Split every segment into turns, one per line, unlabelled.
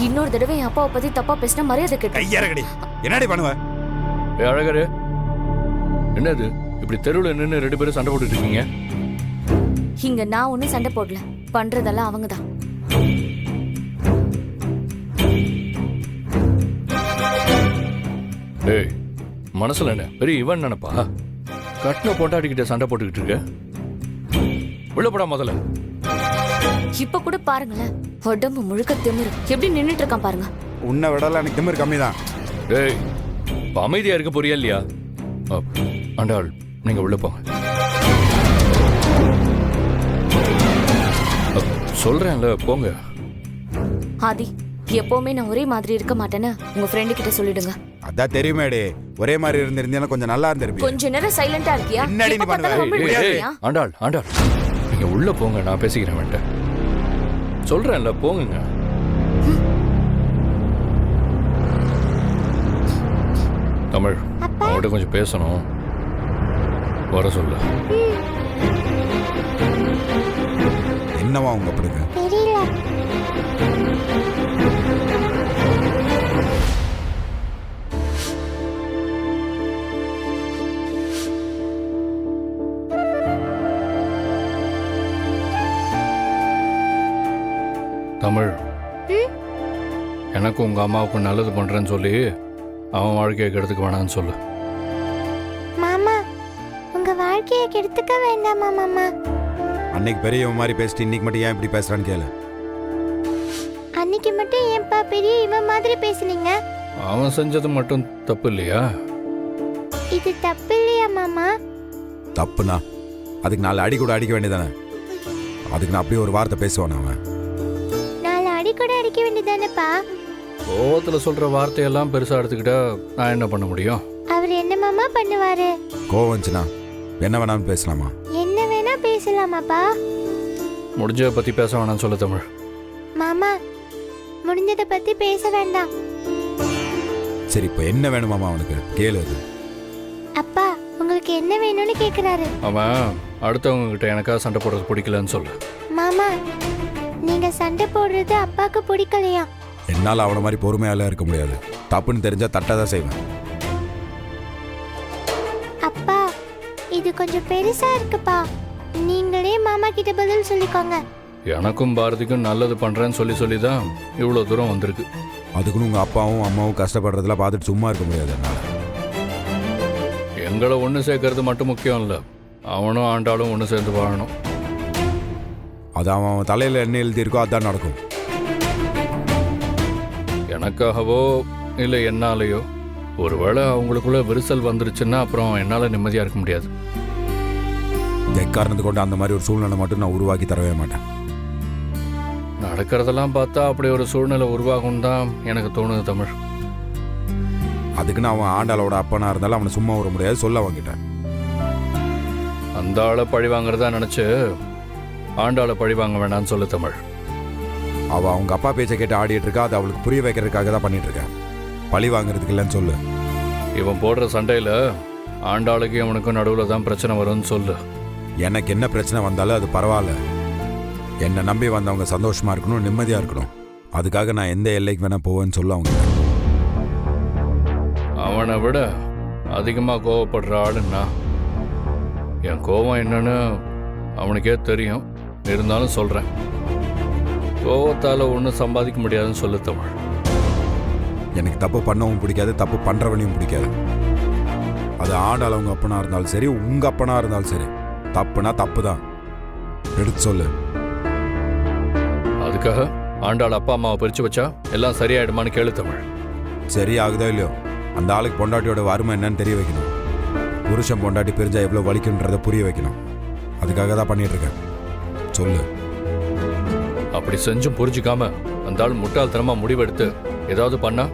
இன்னொரு தடவை என் அப்பாவை பத்தி தப்பா பேசினா மரியாதை கேட்டு
கையறகடி என்னடி பண்ணுவ?
அழகரு, என்னது இப்படி தெருவில் நின்று 2 பேரும் சண்டை போட்டுட்டு இருக்கீங்க?
இங்க நான் ஒண்ணும் சண்டை போடல, பண்றதெல்லாம் அவங்கதான்.
ஏய், மனசுல என்ன பெரிய இவன் நினைப்பா? கட்டின பொண்டாட்டிக்கிட்ட சண்டை போட்டுக்கிட்டு இருக்க. விழப்படா முதல்ல.
இப்ப கூட பாருங்களேன், உடம்பு முழுக்க திமிரு எப்படி நின்னுட்டு இருக்கான் பாருங்க.
உன்னை விடல எனக்கு திமிர் கம்மி தான்.
ஏய், இப்ப அமைதியா இருக்க போறியா இல்லையா? ஆண்டாள், நீங்க உள்ள போங்க. சொல்றேன்ல, போங்க.
ஆதி, எப்பவுமே நான் ஒரே மாதிரி இருக்க மாட்டேன்னு உங்க ஃப்ரெண்டு கிட்ட சொல்லிடுங்க.
அதான் தெரியுமேடி, ஒரே மாதிரி இருந்திருந்தீங்கன்னா கொஞ்சம் நல்லா இருந்திருப்பீங்க.
கொஞ்ச நேரம் சைலண்டா இருக்கியா?
என்னடி நீ பண்ணுவ?
ஆண்டாள், ஆண்டாள், நீங்க உள்ள போங்க, நான் பேசிக்கிறேன் வேண்ட. சொல்றேன்ல, போங்க. தமிழ், அவங்கள்ட்ட கொஞ்சம் பேசணும், வர சொல்லு.
என்னவா உங்க அப்படிங்க?
தெரியல.
தமிழ், எனக்கு உங்க அம்மாவுக்கு நல்லது பண்றேன்னு சொல்லி அவன் வாழ்க்கையை கெடுத்துக்க வேணான்னு சொல்லு.
மாமா, உங்க வாழ்க்கையை கெடுத்துக்க வேண்டாமா மாமா?
அன்னைக்கு பெரியவன் மாதிரி பேசிட்டு இன்னைக்கு மட்டும் ஏன் இப்படி பேசுறான்னு கேளு.
அன்னைக்கு மட்டும் ஏன்பா பெரிய இவன் மாதிரி பேசுனீங்க?
அவன் செஞ்சது மட்டும் தப்பு இல்லையா?
இது தப்பு இல்லையா மாமா?
தப்புனா அதுக்கு 4 அடி கூட அடிக்க வேண்டியதானே? அதுக்கு நான் அப்படியே ஒரு வார்த்தை பேசுவானே அவன்?
4 அடி கூட அடிக்க வேண்டியதானேப்பா?
கோவத்துல சொல்ற வார்த்தையெல்லாம் பெருசா எடுத்துக்கிட்டா நான் என்ன பண்ண முடியும்?
அவர் என்ன மாமா பண்ணுவாரு?
கோவம் வந்துச்சுன்னா என்ன வேணாலும் பேசலாமா?
என்ன வேணா பேசலாமாப்பா?
முடிஞ்சதை பத்தி பேச வேணாம்னு சொல்ல தமிழ்.
மாமா, முடிஞ்சதை பத்தி பேச வேண்டாம்.
சரி, இப்போ என்ன வேணுமாமா அவனுக்கு? கேளு. அது
அப்பா, உங்களுக்கு என்ன வேணும்னு கேக்குறாரு.
அவன் அடுத்தவங்க கிட்ட எனக்கா சண்டை போடுறது பிடிக்கலன்னு சொல்லு.
மாமா, நீங்க சண்டை போடுறது அப்பாக்கு பிடிக்கலையா?
என்னால் அவனை மாதிரி பொறுமையால இருக்க முடியாது. தப்புன்னு தெரிஞ்சா தட்டாதான் செய்வேன்.
அப்பா, இது கொஞ்சம் பெருசா இருக்குப்பா. நீங்களே மாமா கிட்ட பதில் சொல்லிக்கோங்க.
எனக்கும் பாரதிக்கும் நல்லது பண்றேன்னு சொல்லி தான் இவ்வளவு தூரம் வந்திருக்கு.
அதுக்குன்னு உங்க அப்பாவும் அம்மாவும் கஷ்டப்படுறதுல பார்த்துட்டு சும்மா இருக்க முடியாது என்னால.
எங்களை ஒன்று சேர்க்கறது மட்டும் முக்கியம் இல்லை, அவனும் ஆண்டாலும் ஒன்று சேர்ந்து வாழணும்.
அது அவன் தலையில என்ன எழுதியிருக்கோ அதான் நடக்கும்.
எனக்காகவோ இல்லை என்னாலேயோ ஒருவேளை அவங்களுக்குள்ள விரிசல் வந்துருச்சுன்னா அப்புறம் என்னால் நிம்மதியாக இருக்க முடியாது.
எக்காரணத்து கொண்டு அந்த மாதிரி ஒரு சூழ்நிலை மட்டும் நான் உருவாக்கி தரவே மாட்டேன்.
நடக்கிறதெல்லாம் பார்த்தா அப்படி ஒரு சூழ்நிலை உருவாகும் தான் எனக்கு தோணுது தமிழ்.
அதுக்குன்னு அவன் ஆண்டாளோட அப்பனா இருந்தாலும் அவனை சும்மா வர முடியாது, சொல்ல அவங்கிட்ட.
அந்த ஆளை பழி வாங்குறதா நினச்சி ஆண்டாளை பழி வாங்க வேண்டாம்னு சொல்லு தமிழ்.
அவள் அவங்க அப்பா பேச்சை கேட்டு ஆடிட்டு இருக்கா, அது அவளுக்கு புரிய வைக்கிறதுக்காக தான் பண்ணிட்டு இருக்கேன். பழி வாங்குறதுக்கு இல்லைன்னு சொல்லு.
இவன் போடுற சண்டையில் ஆண்டாளுக்கு இவனுக்கும் நடுவில் தான் பிரச்சனை வரும்னு சொல்லு.
எனக்கு என்ன பிரச்சனை வந்தாலும் அது பரவாயில்ல. என்னை நம்பி வந்தவங்க சந்தோஷமா இருக்கணும், நிம்மதியா இருக்கணும். அதுக்காக நான் எந்த எல்லைக்கு வேணா போவேன்னு சொல்ல அவங்க.
அவனை விட அதிகமாக கோவப்படுற ஆளுன்னா என் கோவம் என்னன்னு அவனுக்கே தெரியும். இருந்தாலும் சொல்கிறேன், கோவத்தால் ஒன்றும் சம்பாதிக்க முடியாதுன்னு சொல்லு தமிழ்.
எனக்கு தப்பு பண்ணவும் பிடிக்காது, தப்பு பண்ணுறவனையும் பிடிக்காது. அது ஆண்டாள் அவங்க அப்பனா இருந்தாலும் சரி, உங்கள் அப்பனா இருந்தாலும் சரி, தப்புனா தப்பு தான். எடுத்து சொல்லு.
அதுக்காக ஆண்டாள் அப்பா அம்மாவை பிரித்து வச்சா எல்லாம் சரியாயிடுமான்னு கேளு தமிழ்.
சரி ஆகுதோ இல்லையோ, அந்த ஆளுக்கு பொண்டாட்டியோட வறுமை என்னன்னு தெரிய வைக்கணும். புருஷன் பொண்டாட்டி பிரிஞ்சா எவ்வளோ வலிக்குன்றதை புரிய வைக்கணும். அதுக்காக தான் பண்ணிட்டு இருக்கேன். சொல்லு.
அப்படி செஞ்சும் புரிஞ்சுக்காம அந்த ஆள் முட்டாள்தனமாக முடிவெடுத்து ஏதாவது பண்ணா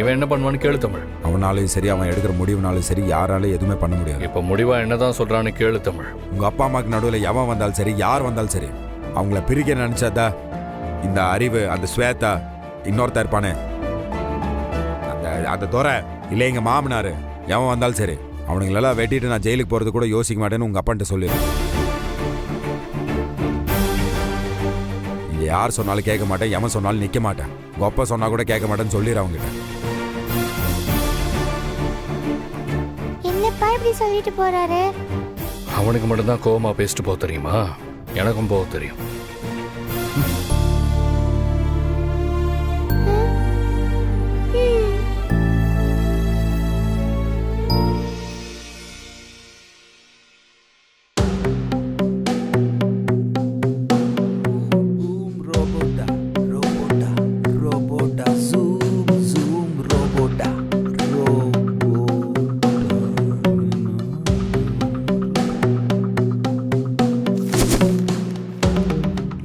இவன் என்ன பண்ணுவான்னு கேளு தமிழ்.
அவனாலையும் சரி, அவன் எடுக்கிற முடிவுனாலும் சரி, யாராலையும் எதுவுமே பண்ண முடியாது.
இப்போ முடிவா என்னதான் சொல்றான்னு கேளு தமிழ்.
உங்கள் அப்பா அம்மாவுக்கு நடுவில் எவன் வந்தாலும் சரி, யார் வந்தாலும் சரி, அவங்கள பிரிக்க நினச்சாதா இந்த அறிவு, அந்த ஸ்வேதா, இன்னொருத்தர் இருப்பானே அந்த துறை, இல்லை எங்கள் மாமனார், எவன் வந்தாலும் சரி, அவனுங்களெல்லாம் வெட்டிட்டு நான் ஜெயிலுக்கு போகிறது கூட யோசிக்க மாட்டேன்னு உங்கள் அப்பான்ட்ட சொல்லிடுறேன். இங்கே யார் சொன்னாலும் கேட்க மாட்டேன், எவன் சொன்னாலும் நிற்க மாட்டேன். அப்பா சொன்னா கூட கேட்க மாட்டேன்னு சொல்லிடு அவங்ககிட்ட.
என்னப்பா இப்படி சொல்லிட்டு போறாரு?
அவனுக்கு மட்டும்தான் கோவமா பேசிட்டு போக தெரியுமா? எனக்கும் போக தெரியும்.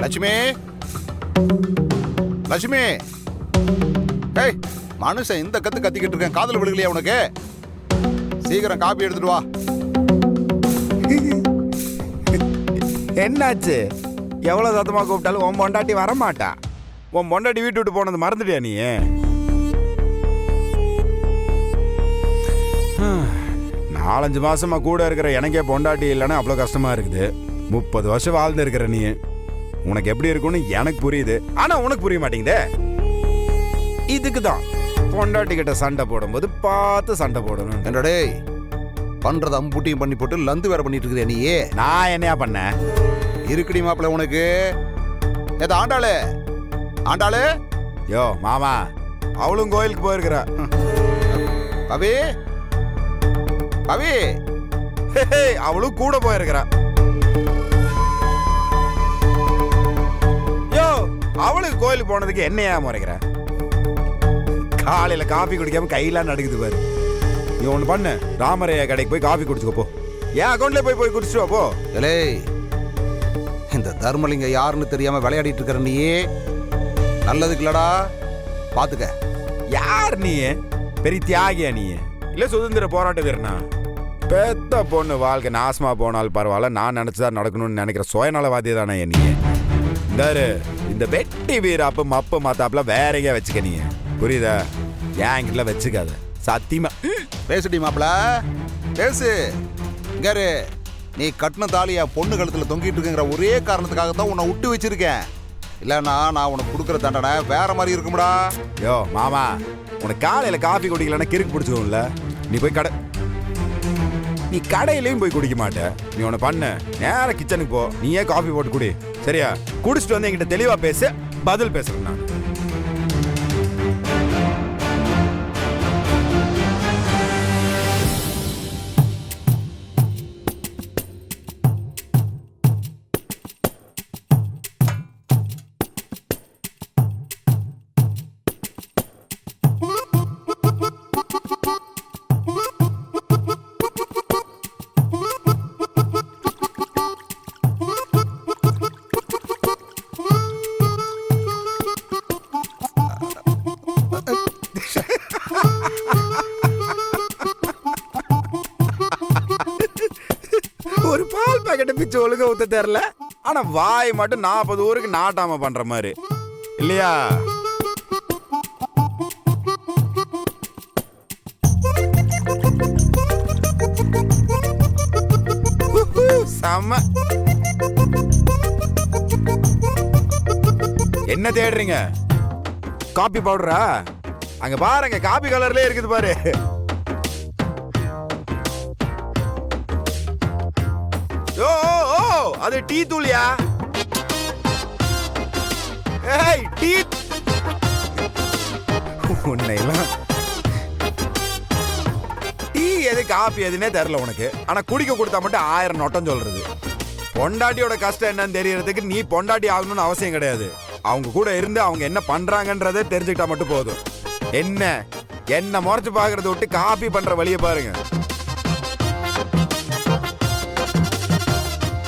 லட்சுமி, லட்சுமி, ஏய் மனுஷன் இந்த கத்து கத்திக்கிட்டு இருக்கேன், காதல் விழுகலையா உனக்கு? சீக்கிரம் காப்பி எடுத்துட்டு வா.
என்னாச்சு? எவ்வளவு சத்தமா கூப்பிட்டாலும் உன் பொண்டாட்டி வரமாட்டா. உன் பொண்டாட்டி வீட்டு விட்டு போனது மறந்துட்டியா நீ? 4-5 மாசமா கூட இருக்கிற எனக்கே பொண்டாட்டி இல்லைன்னா அவ்வளோ கஷ்டமா இருக்குது. 30 வருஷம் வாழ்ந்து இருக்கிற நீ, உனக்கு எப்படி இருக்கும்னு எனக்கு புரியுது. ஆனா உனக்கு புரிய மாட்டேங்குதே. இதுக்கு தான் பொண்டாட்டி கிட்ட சண்டை போடும்போது பார்த்து சண்டை போடணும்.
என்னடே பண்றது அம்புட்டியும் பண்ணி போட்டு லந்து வேற பண்ணிட்டு இருக்கிற நீ.
நான் என்னையா பண்ணேன்?
இருக்குடி மாப்பிள்ள உனக்கு. ஏதோ ஆண்டாளு, ஆண்டாளு.
யோ மாமா, அவளும் கோயிலுக்கு போயிருக்கிறா.
பவி, பவி,
அவளும் கூட போயிருக்கிறா. யோ, அவளுக்கு கோயிலுக்கு போனதுக்கு என்னையா முறைக்கிற? காலையில காபி குடிக்காம கையெல்லாம் நடுக்குது பாரு. நீ ஒண்ணு பண்ணு, ராமரையா கடைக்கு போய் காபி குடிச்சுக்கோ போ. என் அக்கௌண்ட்ல போய் குடிச்சுட்டு வா போ.
ஏலே, இந்த தர்மலிங்க யாருன்னு தெரியாம விளையாடிட்டு இருக்கிற நீ நல்லதுக்கு இல்லடா, பாத்துக்க.
யார் நீ? பெரிய தியாகியா நீ? இல்ல சுதந்திர போராட்ட வீரனா? பெத்த பொண்ணு வாழ்க்கை நாசமா போனால் பரவாயில்ல, நான் நினைச்சதா நடக்கணும்னு நினைக்கிற சுயநலவாதி தானே நீ? இந்த வெட்டி வீராப்பு மப்பு மாத்தாப்புல வேற எங்கேயா வச்சுக்க நீ, புரியுதா? என்கிட்ட வச்சுக்காத சத்தியமா.
பேசுடி மாப்பிள, பேசு. இங்காரு, நீ கட்டின தாலியா பொண்ணு கழுத்துல தொங்கிட்டு இருக்குங்கிற ஒரே காரணத்துக்காக தான் உன்னை விட்டு வச்சிருக்கேன். இல்லன்னா நான் உனக்கு கொடுக்குற தண்டனை வேற மாதிரி இருக்கும்டா.
யோ மாமா, உனக்கு காலையில காஃபி குடிக்கலன்னா கிறுக்கு பிடிச்சிடும்ல. நீ கடையிலையும் போய் குடிக்க மாட்ட. நீ ஒன்று பண்ண, நேர கிச்சனுக்கு போ, நீயே காஃபி போட்டு குடி, சரியா? குடிச்சிட்டு வந்து என்கிட்ட தெளிவா பேசு, பதில் பேசுறேன் நான். ஒரு பால் பாக்கெட்டை பிச்சு ஒழுங்க ஊத்த தெரியல, ஆனா வாய் மட்டும் 40 ஊருக்கு நாட்டாம பண்ற மாதிரி இல்லையா? செம்ம. என்ன தேடுறீங்க? காபி பவுடரா? அங்க பாருங்க, காபி கலர்லயே இருக்குது பாரு. ஓ ஓ, அது டீ தூளியா? ஏய், டீ உன்னையெல்லாம் டீ எது காபி எதுன்னே தெரியல உனக்கு. ஆனா குடிக்க கொடுத்தா மட்டும் 1000 நொட்டம் சொல்றது. பொண்டாட்டியோட கஷ்டம் என்னன்னு தெரியறதுக்கு நீ பொண்டாட்டி ஆகணும்னு அவசியம் கிடையாது. அவங்க கூட இருந்து அவங்க என்ன பண்றாங்கன்றதை தெரிஞ்சுக்கிட்டா மட்டும் போதும். என்ன முறைச்சு பாக்குறத விட்டு காபி பண்ற வழியை பாருங்க.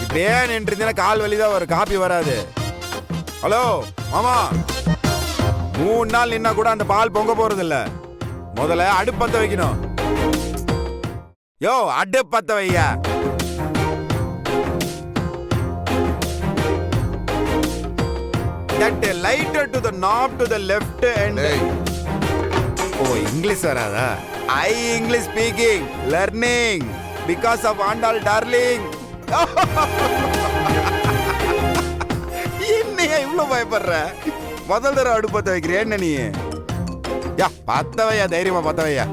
இப்படியே நின்று கால் வலிதான் வரும், காபி வராது. ஹலோ மாமா, 3 நாள் நின்னா கூட அந்த பால் பொங்க போறது இல்ல. முதல்ல அடுப்பத்த வைக்கணும். யோ, அடுப்பத்த வையா. That lighter to the knob to the left and. ஓ, இங்கிலீஷ் வராதா? I English speaking, learning because of Andal darling. என்னையா இவ்வளவு பயப்படுற? முதல் தடவை அடுப்பு பத்த வைக்கிறியா என்ன நீ? யா பத்த வையா, தைரியமா பத்த வையா.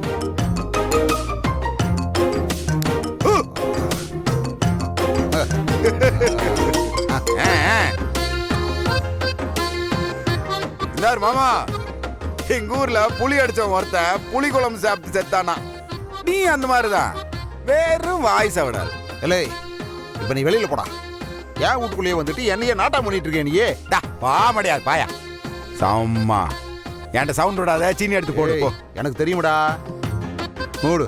இந்தாரு மாமா, எங்க ஊர்ல புளி அடிச்ச ஒருத்த புளி குழம்பு சாப்பிட்டு செத்தானா. நீ அந்த மாதிரிதான், வெறும் வாய்ஸ் விடாது.
இல்லை இப்ப நீ வெளியில போடா. ஏன் வீட்டுக்குள்ளேயே வந்துட்டு என்னையே நாட்டா பண்ணிட்டு இருக்கேன் நீயே?
பா முடியாது பாயா. சம்மா என்கிட்ட சவுண்ட் விடாத, சீனி எடுத்து போடு போ.
எனக்கு தெரியுமடா, மூடு.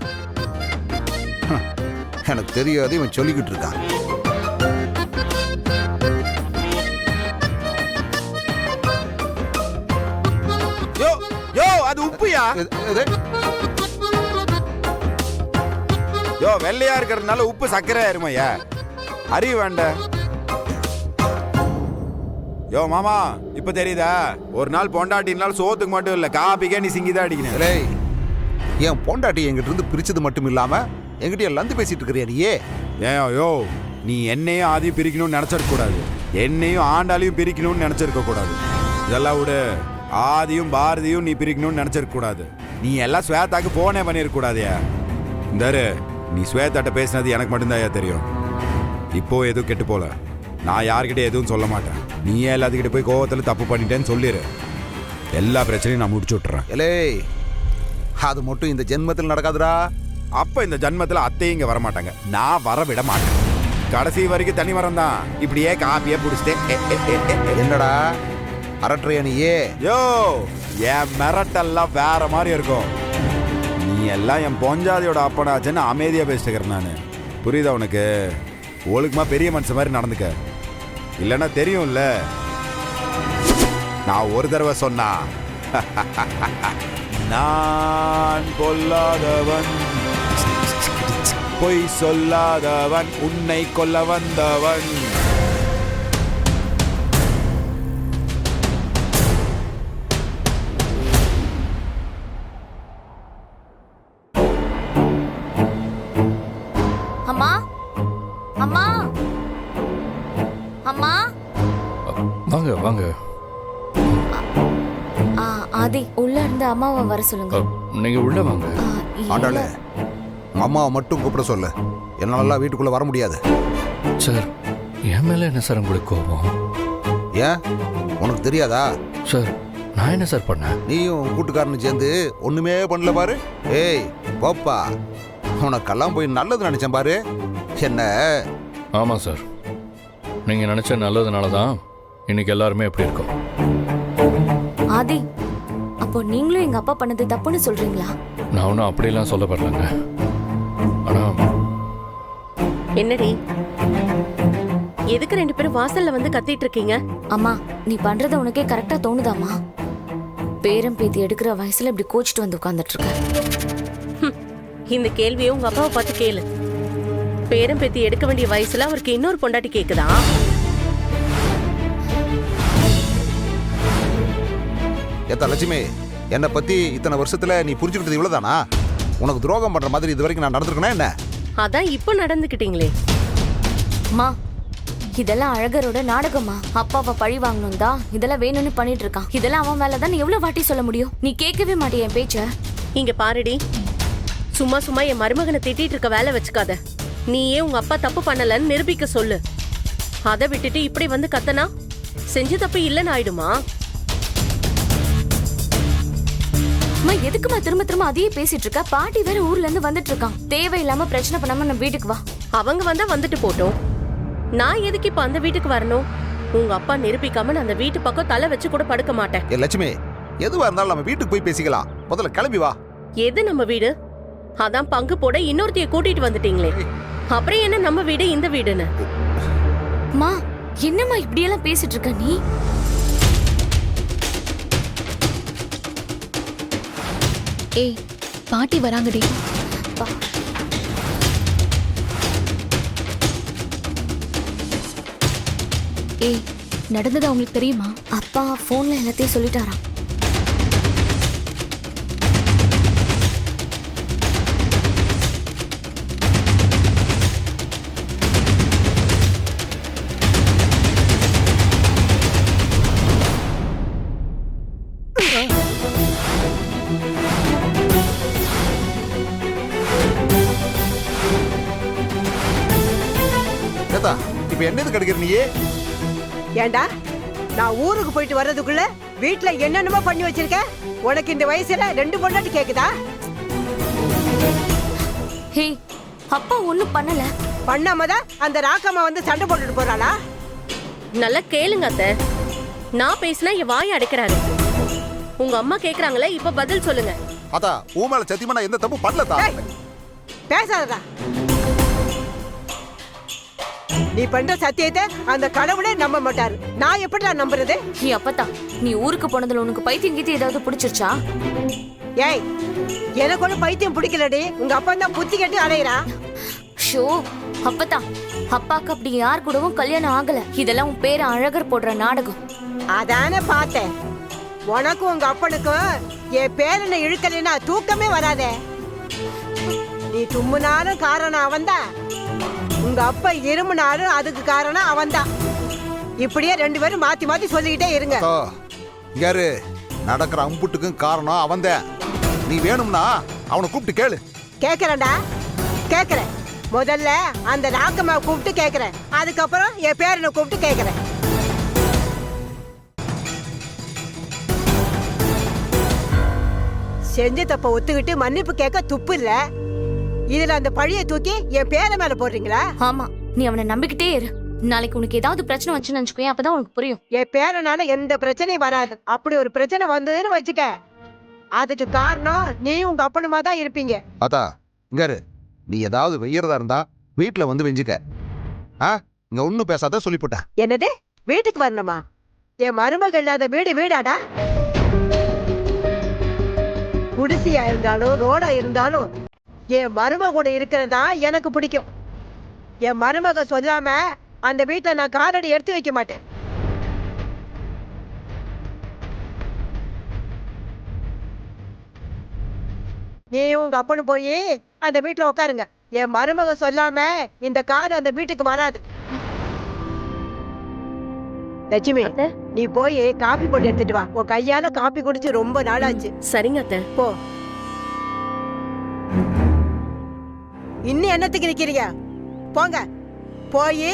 எனக்கு தெரியாது, இவன் சொல்லிக்கிட்டு இருக்கான்.
யோ யோ அது உப்புயா. யோ வெள்ளையா இருக்கிறதுனால உப்பு சர்க்கரை ஆயிருமையா, அறிய வேண்ட. யோ மாமா இப்ப தெரியுதா? ஒரு நாள் பொண்டாட்டினால சோத்துக்கு மட்டும் இல்ல, காப்பிக்கே நீ சிங்கிதான் அடிக்கணும்.
என் பொண்டாட்டி என்கிட்ட இருந்து பிரிச்சது மட்டும் இல்லாம என்கிட்ட லந்து பேசிட்டு இருக்கிறியா நீயே?
ஏன் யோ, நீ என்னையும் ஆதியும் பிரிக்கணும்னு நினைச்சிருக்க கூடாது, என்னையும் ஆண்டாலையும் பிரிக்கணும்னு நினைச்சிருக்க கூடாது. இதெல்லாம் விடு. ஆதியும் பாரதியும் நீ பிரிக்கணும்னு நினைச்சிருக்க கூடாது. நீ எல்லாம் ஸ்வேதாக்கு போனே பண்ணிருக்க கூடாதியா. இந்தாரு, நீ ஸ்வேதாட்ட பேசினது எனக்கு மட்டும்தான் தெரியும். இப்போ எதுவும் கெட்டு போல, நான் யார்கிட்ட எதுவும் சொல்ல மாட்டேன். நீயே எல்லாத்துக்கிட்ட போய் கோவத்துல தப்பு பண்ணிட்டேன்னு சொல்லிடு, எல்லா பிரச்சனையும் நான் முடிச்சு விட்டுறேன்.
எலே அது மட்டும் இந்த ஜென்மத்தில் நடக்காதுடா.
அப்ப இந்த ஜன்மத்துல அத்தையும் இங்க வரமாட்டாங்க, நான் வர விட மாட்டேன். கடைசி வரைக்கும் தனி மரம் தான், இப்படியே காப்பியே பிடிச்சிட்டேன்.
என்னடா அரட்றையா நீயே?
யோ என் மிரட்டெல்லாம் வேற மாதிரி இருக்கும். நீ எல்லாம் என் பொஞ்சாதியோட அப்பனாச்சுன்னு அமைதியா பேசிட்டுக்கிறேன் நான். புரியுதா உனக்கு? ஒழுக்கமா பெரிய மனுஷன் மாதிரி நடந்துக்க, இல்லைன்னா தெரியும்ல. நான் ஒரு தடவை சொன்னா நான் கொல்லாதவன், பொய் சொல்லாதவன், உன்னை கொல்ல வந்தவன்.
அம்மா அம்மா அம்மா.
வாங்க வாங்க.
ஆதி உள்ள இருந்து அம்மாவை வர சொல்லுங்க.
நீங்க உள்ள வாங்க.
ஆண்டாளே, அம்மாவை மட்டும் கூப்பிட சொல்லு, என்னால வீட்டுக்குள்ள வர முடியாது.
சார் என் மேல என்ன சார் உங்களுக்கு கோபம்?
ஏன் உனக்கு தெரியாதா?
சார் நான் என்ன சார் பண்ணேன்?
நீயும் கூட்டுக்காரனு சேர்ந்து ஒண்ணுமே பண்ணல பாரு. ஏய் போப்பா, உனக்கெல்லாம் போய் நல்லது நினைச்சேன் பாரு. என்ன?
ஆமாம் சார், நீங்கள் நினச்ச நல்லதுனால தான் இன்னைக்கு எல்லாருமே எப்படி இருக்கோம்.
ஆதி, அப்போ நீங்களும் எங்க அப்பா பண்ணது தப்புன்னு சொல்றீங்களா?
நான் ஒன்றும் அப்படிலாம் சொல்ல வரலங்க. ஆனால்
என்னடி, எதுக்கு ரெண்டு பேரும் வாசல்ல வந்து கத்திட்டு இருக்கீங்க?
அம்மா, நீ பண்றது உனக்கே கரெக்டா தோணுதாம்மா? பேரம் பேத்தி எடுக்கிற வயசுல இப்படி கோச்சிட்டு வந்து உட்கார்ந்துட்டு இருக்க.
இந்த கேள்வியை உங்க அப்பாவை பார்த்து கேளு. பேரம் பேத்தி எடுக்க வேண்டிய வயசுல அவருக்கு இன்னொரு பொண்டாட்டி கேக்குதா?
ஏத்தா லட்சுமி, என்னை பத்தி இத்தனை வருஷத்துல நீ புரிஞ்சுக்கிட்டது இவ்வளவுதானா? உனக்கு துரோகம் பண்ற மாதிரி இது வரைக்கும் நான் நடந்திருக்கேனா என்ன?
அதான் இப்ப நடந்துக்கிட்டீங்களே.
அம்மா, இதெல்லாம் அழகரோட நாடகமா? அப்பாவை பழி வாங்கணும் தான் இதெல்லாம் வேணும்னு பண்ணிட்டு இருக்கான். இதெல்லாம் அவன் மேலதான் எவ்வளவு வாட்டி சொல்ல முடியும்? நீ கேட்கவே மாட்டே என் பேச்ச.
இங்க பாருடி, சும்மா சும்மா என் மருமகனை திட்டிட்டு இருக்க வேலை வச்சுக்காத. நீயே உங்க அப்பா தப்பு பண்ணலன்னு நிரூபிக்க சொல்லு. அதை விட்டுட்டு இப்படி வந்து கத்தனா செஞ்ச தப்பு இல்லைன்னு ஆயிடுமா?
அம்மா, எதுக்குமா திரும்ப திரும்ப அதையே பேசிட்டு இருக்க? பாட்டி வேற ஊர்ல இருந்து வந்துட்டு இருக்கான். தேவையில்லாம பிரச்சனை பண்ணாம நம்ம வீட்டுக்கு வா.
அவங்க வந்தா வந்துட்டு போட்டோம். நான் எதுக்கு இப்ப அந்த வீட்டுக்கு வரணும்? உங்க அப்பா நிரூபிக்காம நான் அந்த வீட்டு பக்கம் தலை வச்சு கூட படுக்க மாட்டேன்.
ஏ லட்சுமி, எதுவா இருந்தாலும் நம்ம வீட்டுக்கு போய் பேசிக்கலாம். முதல்ல கிளம்பி வா.
எது நம்ம வீடு? அதான் பங்கு போட இன்னொருத்தைய கூட்டிட்டு வந்துட்டீங்களே. அப்புறம் என்ன நம்ம வீடு இந்த வீடுன்னு?
மா, என்னம்மா இப்படியெல்லாம் பேசிட்டு இருக்க நீ?
ஏய், பாட்டி வராங்கடி. ஏய், நடந்தது அவங்களுக்கு தெரியுமா?
அப்பா போன்ல எல்லாத்தையும் சொல்லிட்டாராம்.
ஏதா இப்ப என்னது கிடைக்கிற நீயே?
ஏண்டா நான் ஊருக்கு போயிட்டு வர்றதுக்குள்ள வீட்ல என்னென்னமோ பண்ணி வச்சிருக்க. உனக்கு இந்த வயசுல 2 பொண்டாட்டி கேக்குதா?
ஹே, அப்பா ஒண்ணும் பண்ணல.
பண்ணாமதான் அந்த ராக்கம்மா வந்து சண்டை போட்டுட்டு போறாளா?
நல்லா கேளுங்க அத்தை. நான் பேசினா என் வாயை அடைக்கிறாரு. உங்க அம்மா கேக்குறாங்களே, இப்ப பதில் சொல்லுங்க.
அதா உன் மேல சத்தியமா நான் எந்த தப்பு பண்ணலதா.
ஏய், பேசாதடா. நீ பண்ற சத்தியத்தை அந்த கடவுளே நம்ப மாட்டாரு. நான் எப்படிடா நம்புறது?
ஹே அப்பத்தா, நீ ஊருக்கு போனதுல உனக்கு பைத்தியம் கீத்தி ஏதாவது பிடிச்சிருச்சா?
ஏய், எனக்கு ஒண்ணு பைத்தியம் பிடிக்கலடி. உங்க அப்பா தான் புத்தி கட்டி அலையிறா.
ஷோ அப்பத்தா, அப்பாக்கு அப்படி யார் கூடவும் கல்யாணம் ஆகல. இதெல்லாம் உன் பேர அழகர் போடுற நாடகம்.
அதானே பார்த்தேன். உனக்கும் உங்க அப்பனுக்கும் என் பேரனை இழுக்கலைன்னா தூக்கமே வராதே. நீ தும்முனாலும் காரணம் அவன்தான், உங்க அப்பா இருமுனாலும் அதுக்கு காரணம் அவன்தான். இப்படியே 2 பேரும் மாத்தி மாத்தி சொல்லிக்கிட்டே இருங்க.
யாரு நடக்கிற அம்புட்டுக்கும் காரணம் அவன்தான். நீ வேணும்னா அவனை கூப்பிட்டு கேளு.
கேக்குறேன்டா, கேக்குறேன். முதல்ல அந்த ராக்கம்மா கூப்பிட்டு கேக்குறேன், அதுக்கப்புறம் என் பேரனை கூப்பிட்டு கேக்குறேன். செஞ்ச தப்ப ஒத்துக்கிட்டு மன்னிப்பு கேட்க துப்பு இல்ல. இதுல அந்த பழிய தூக்கி என் பேர மேல போடுறீங்களா?
ஆமா, நீ அவனை நம்பிக்கிட்டே இரு. நாளைக்கு உனக்கு ஏதாவது பிரச்சனை வந்துச்சுன்னு நினைச்சுக்கோ, அப்பதான் உனக்கு புரியும்.
என் பேரனால எந்த பிரச்சனையும் வராது. அப்படி ஒரு பிரச்சனை வந்ததுன்னு வச்சுக்க, அதுக்கு காரணம் நீ உங்க அப்பனுமா தான் இருப்பீங்க.
அதா இங்காரு, நீ ஏதாவது வெய்யறதா இருந்தா வீட்டுல வந்து வெஞ்சுக்க. இங்க ஒன்னும் பேசாத சொல்லிவிட்டேன்.
என்னது வீட்டுக்கு வரணுமா? என் மருமகள் இல்லாத வீடு வீடாடா? குடிசையா இருந்தாலும் ரோடா இருந்தாலும் என் மருமக கூட இருக்கிறதா எனக்கு பிடிக்கும். என் மருமக சொல்லாம அந்த வீட்டை நான் காலடி எடுத்து வைக்க மாட்டேன். நீ உங்க அப்பனு போய் அந்த வீட்டுல உட்காருங்க. என் மருமக சொல்லாம இந்த கார் அந்த வீட்டுக்கு வராது. லட்சுமி, நீ போய் காபி போட்டு எடுத்துட்டு வா. உன் கையால காபி குடிச்சு ரொம்ப நாளாச்சு.
சரிங்க அத்தை.
போ. இன்னும் என்னத்துக்கு நிக்கிறீங்க? போங்க. போய்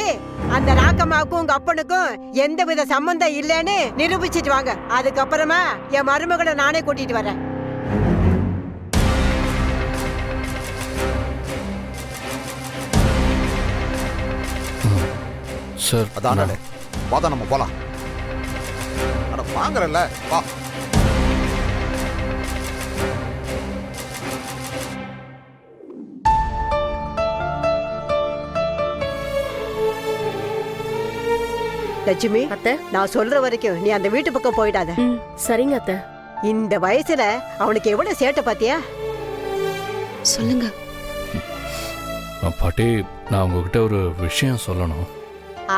அந்த ராக்கம்மாவுக்கும் உங்க அப்பனுக்கும் எந்த வித சம்பந்தம் இல்லைன்னு நிரூபிச்சிட்டு வாங்க. அதுக்கப்புறமா என் மருமகளை நானே கூட்டிட்டு வரேன்.
சார்
அதான் வாதா நம்ம போலாம். அட வாங்குறல்ல வா.
லட்சுமி,
அத்தை.
நான் சொல்ற வரைக்கும் நீ அந்த வீட்டு பக்கம் போயிடாத.
சரிங்க அத்தை.
இந்த வயசுல அவனுக்கு எவ்வளவு சேட்டை பாத்தியா?
சொல்லுங்க.
பாட்டி, நான் உங்ககிட்ட ஒரு விஷயம் சொல்லணும்.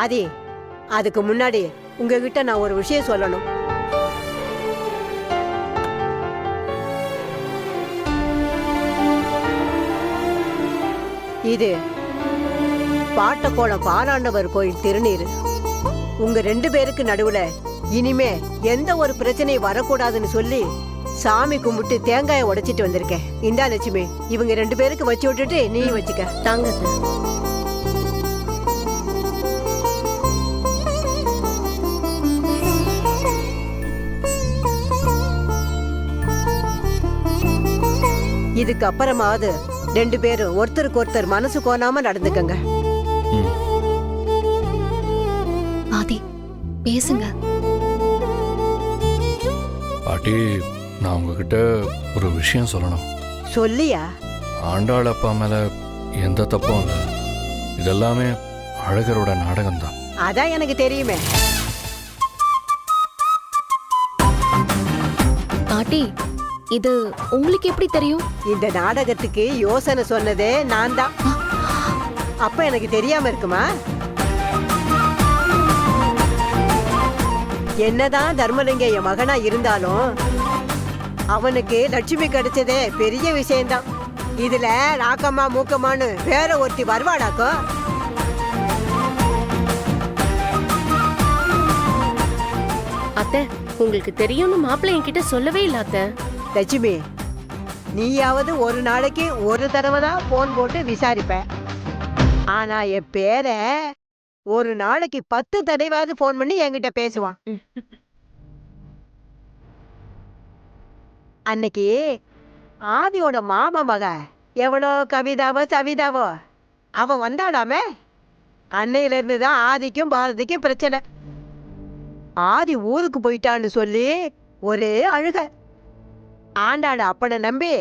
ஆதி, அதுக்கு முன்னாடி உங்ககிட்ட நான் ஒரு விஷயம் சொல்லணும். இது பாட்டக்கோணம் பாலாண்டவர் கோயில் திருநீர். உங்க 2 பேருக்கு நடுவுல இனிமே எந்த ஒரு பிரச்சனையும் வரக்கூடாதுன்னு சொல்லி சாமி கும்பிட்டு தேங்காயை உடைச்சிட்டு வந்திருக்கேன். இந்தா லட்சுமி, இவங்க 2 பேருக்கு வச்சு விட்டுட்டு நீ வச்சுக்க.
தாங்க அத்தை.
இதுக்கு அப்புறமாவது 2 பேரும் ஒருத்தருக்கு ஒருத்தர் மனசு கோணாம நடந்துக்கங்க.
ஆதி, பேசுங்க.
பாட்டி, நான் உங்ககிட்ட ஒரு விஷயம் சொல்லணும்.
சொல்லியா?
ஆண்டாள் அப்பா மேல எந்த தப்பும் இல்லை. இதெல்லாமே அழகரோட நாடகம்தான்.
அதான் எனக்கு தெரியுமே.
பாட்டி, இது உங்களுக்கு எப்படி தெரியும்?
இந்த நாடகத்துக்கு யோசனை சொன்னதே நான் தான். அப்ப எனக்கு தெரியாம இருக்குமா? என்னதான் தர்மலிங்க என் மகனா இருந்தாலும் அவனுக்கு லட்சுமி கிடைச்சதே பெரிய விஷயம்தான். இதுல ராக்கம்மா மூக்கம்மான்னு வேற ஒருத்தி வருவாடாக்கோ?
அத்தை, உங்களுக்கு தெரியும்னு மாப்பிள்ளை என்கிட்ட சொல்லவே இல்ல அத்தை.
லட்சுமி, நீயாவது ஒரு நாளைக்கு ஒரு தடவை தான் போன் போட்டு விசாரிப்ப. ஆனா என் பேரை ஒரு நாளைக்கு 10 தடவையாவது ஃபோன் பண்ணி என்கிட்ட பேசுவான். அன்னைக்கு ஆதியோட மாமா மக எவனோ கவிதாவோ சவிதாவோ அவன் வந்தாடாமே. அன்னையில இருந்து தான் ஆதிக்கும் பாரதிக்கும் பிரச்சனை. ஆதி ஊருக்கு போயிட்டான்னு சொல்லி ஒரே அழுக. ஆண்டாட அப்பனை நம்பி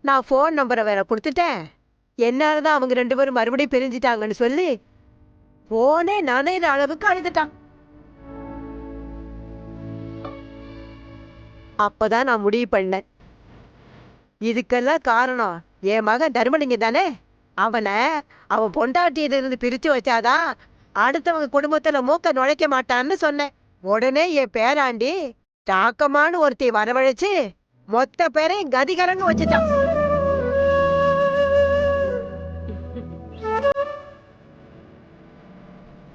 நான் ஃபோன் நம்பரை வேற கொடுத்துட்டேன். என்னாலதான் அவங்க 2 பேரும் மறுபடியும் பிரிஞ்சிட்டாங்கன்னு சொல்லி போனே நனைகிற அளவுக்கு அழுதுட்டான். அப்பதான் நான் முடிவு பண்ணேன், இதுக்கெல்லாம் காரணம் என் மகன் தர்மலிங்கம் தானே. அவன் பொண்டாட்டியிலிருந்து பிரிச்சு வச்சாதான் அடுத்தவங்க குடும்பத்துல மூக்க நுழைக்க மாட்டான்னு சொன்னேன். உடனே என் பேராண்டி தாக்கமான ஒருத்தி வரவழைச்சு மொத்த பேரையும் கதிகரங்க வச்சுட்டான்.